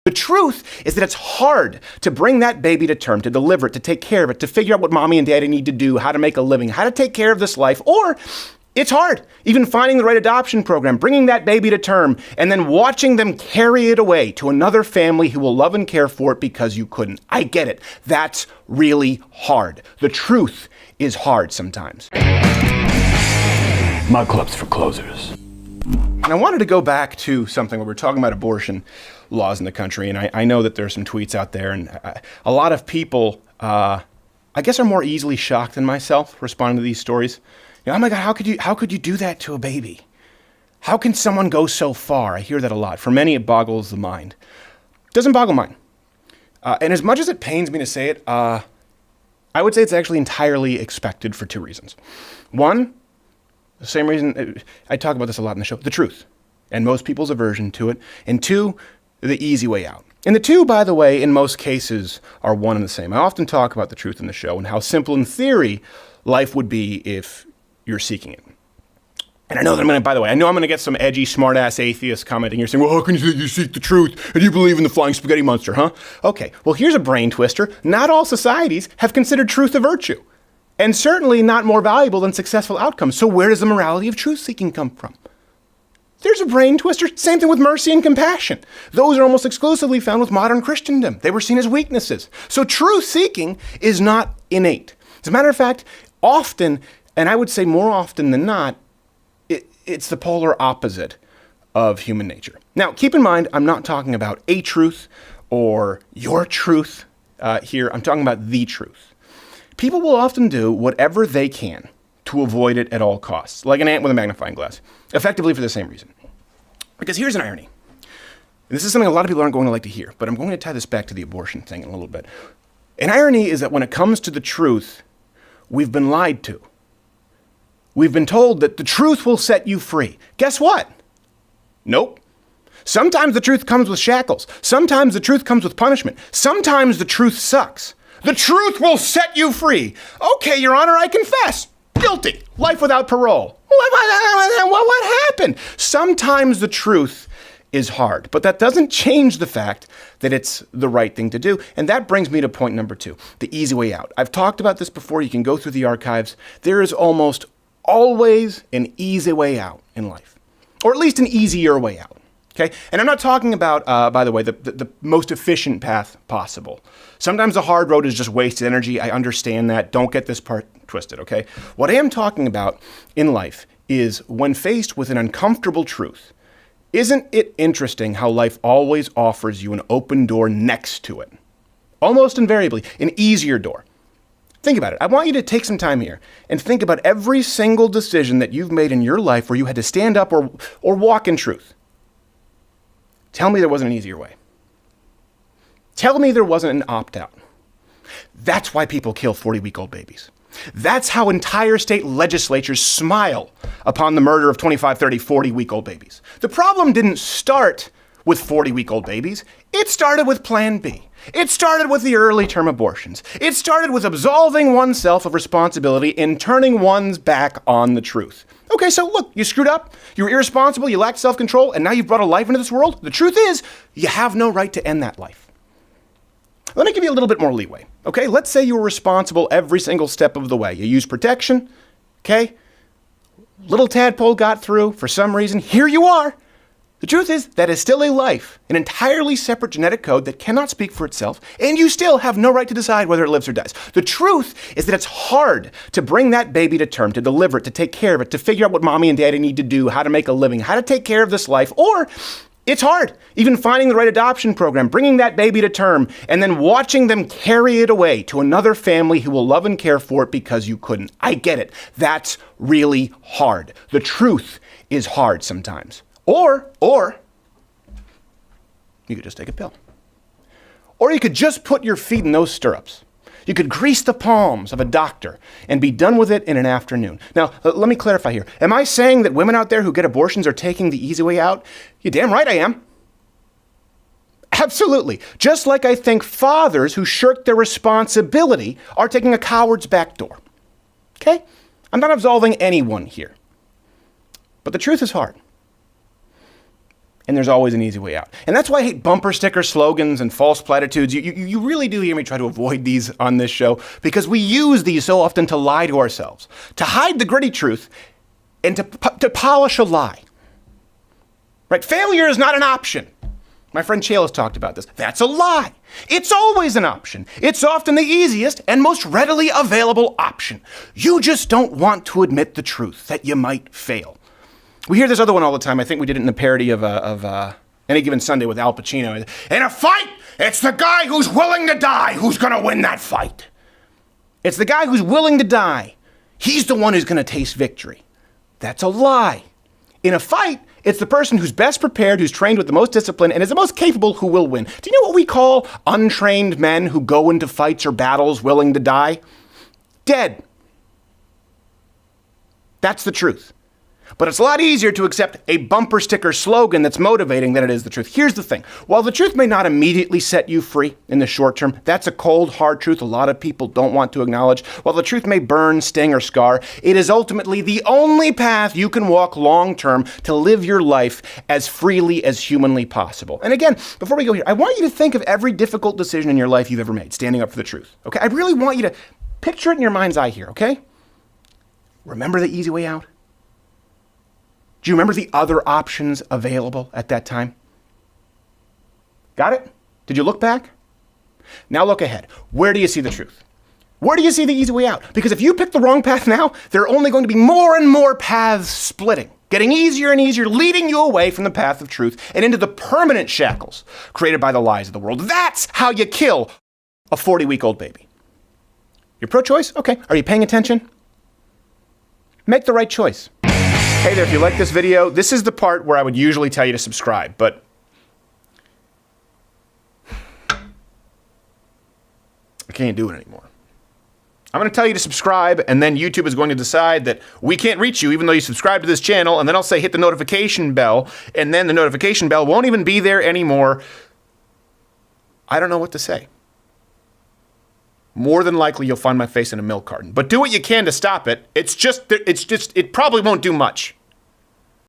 The truth is that it's hard to bring that baby to term, to deliver it, to take care of it, to figure out what mommy and daddy need to do, how to make a living, how to take care of this life, or it's hard even finding the right adoption program, bringing that baby to term, and then watching them carry it away to another family who will love and care for it because you couldn't. I get it. That's really hard. The truth is hard sometimes. My club's for closers. And I wanted to go back to something where we're talking about abortion laws in the country, and I know that there's some tweets out there, and a lot of people, I guess, are more easily shocked than myself responding to these stories. You know, oh my God, how could you do that to a baby? How can someone go so far? I hear that a lot. For many, it boggles the mind. It doesn't boggle mine. And as much as it pains me to say it, I would say it's actually entirely expected for two reasons. One, the same reason, I talk about this a lot in the show, the truth, and most people's aversion to it. And two, the easy way out. And the two, by the way, in most cases are one and the same. I often talk about the truth in the show and how simple in theory life would be if you're seeking it. And I know that I'm going to get some edgy, smart-ass atheists commenting here saying, well, how can you seek the truth and you believe in the flying spaghetti monster, huh? Okay, well, here's a brain twister. Not all societies have considered truth a virtue. And certainly not more valuable than successful outcomes. So where does the morality of truth-seeking come from? There's a brain twister. Same thing with mercy and compassion. Those are almost exclusively found with modern Christendom. They were seen as weaknesses. So truth-seeking is not innate. As a matter of fact, often, and I would say more often than not, it's the polar opposite of human nature. Now, keep in mind, I'm not talking about a truth or your truth here. I'm talking about the truth. People will often do whatever they can to avoid it at all costs, like an ant with a magnifying glass, effectively for the same reason. Because here's an irony. And this is something a lot of people aren't going to like to hear, but I'm going to tie this back to the abortion thing in a little bit. An irony is that when it comes to the truth, we've been lied to. We've been told that the truth will set you free. Guess what? Nope. Sometimes the truth comes with shackles. Sometimes the truth comes with punishment. Sometimes the truth sucks. The truth will set you free. Okay, Your Honor, I confess. Guilty. Life without parole. What happened? Sometimes the truth is hard, but that doesn't change the fact that it's the right thing to do. And that brings me to point number two, the easy way out. I've talked about this before. You can go through the archives. There is almost always an easy way out in life, or at least an easier way out. Okay? And I'm not talking about, by the way, the most efficient path possible. Sometimes the hard road is just wasted energy. I understand that. Don't get this part twisted, okay? What I am talking about in life is when faced with an uncomfortable truth, isn't it interesting how life always offers you an open door next to it? Almost invariably, an easier door. Think about it. I want you to take some time here and think about every single decision that you've made in your life where you had to stand up or walk in truth. Tell me there wasn't an easier way. Tell me there wasn't an opt-out. That's why people kill 40-week-old babies. That's how entire state legislatures smile upon the murder of 25, 30, 40-week-old babies. The problem didn't start with 40-week-old babies. It started with Plan B. It started with the early term abortions. It started with absolving oneself of responsibility and turning one's back on the truth. Okay, so look, you screwed up, you were irresponsible, you lacked self-control, and now you've brought a life into this world. The truth is, you have no right to end that life. Let me give you a little bit more leeway, okay? Let's say you were responsible every single step of the way. You used protection, okay? Little tadpole got through for some reason. Here you are. The truth is, that is still a life, an entirely separate genetic code that cannot speak for itself, and you still have no right to decide whether it lives or dies. The truth is that it's hard to bring that baby to term, to deliver it, to take care of it, to figure out what mommy and daddy need to do, how to make a living, how to take care of this life, or it's hard even finding the right adoption program, bringing that baby to term, and then watching them carry it away to another family who will love and care for it because you couldn't. I get it. That's really hard. The truth is hard sometimes. Or you could just take a pill. Or you could just put your feet in those stirrups. You could grease the palms of a doctor and be done with it in an afternoon. Now, let me clarify here. Am I saying that women out there who get abortions are taking the easy way out? You're damn right I am. Absolutely. Just like I think fathers who shirk their responsibility are taking a coward's back door. Okay? I'm not absolving anyone here. But the truth is hard. and there's always an easy way out. And that's why I hate bumper sticker slogans and false platitudes. You really do hear me try to avoid these on this show because we use these so often to lie to ourselves, to hide the gritty truth, and to polish a lie. Right? Failure is not an option. My friend Chael has talked about this. That's a lie. It's always an option. It's often the easiest and most readily available option. You just don't want to admit the truth that you might fail. We hear this other one all the time. I think we did it in the parody of Any Given Sunday with Al Pacino. In a fight, it's the guy who's willing to die who's going to win that fight. It's the guy who's willing to die. He's the one who's going to taste victory. That's a lie. In a fight, it's the person who's best prepared, who's trained with the most discipline, and is the most capable who will win. Do you know what we call untrained men who go into fights or battles willing to die? Dead. That's the truth. But it's a lot easier to accept a bumper sticker slogan that's motivating than it is the truth. Here's the thing. While the truth may not immediately set you free in the short term, that's a cold, hard truth a lot of people don't want to acknowledge. While the truth may burn, sting, or scar, it is ultimately the only path you can walk long term to live your life as freely as humanly possible. And again, before we go here, I want you to think of every difficult decision in your life you've ever made, standing up for the truth. Okay? I really want you to picture it in your mind's eye here, okay? Remember the easy way out? Do you remember the other options available at that time? Got it? Did you look back? Now look ahead. Where do you see the truth? Where do you see the easy way out? Because if you pick the wrong path now, there are only going to be more and more paths splitting, getting easier and easier, leading you away from the path of truth and into the permanent shackles created by the lies of the world. That's how you kill a 40-week-old baby. You're pro-choice? Okay. Are you paying attention? Make the right choice. Hey there, if you like this video, this is the part where I would usually tell you to subscribe, but I can't do it anymore. I'm going to tell you to subscribe, and then YouTube is going to decide that we can't reach you even though you subscribe to this channel, and then I'll say hit the notification bell, and then the notification bell won't even be there anymore. I don't know what to say. More than likely, you'll find my face in a milk carton. But do what you can to stop it. It probably won't do much.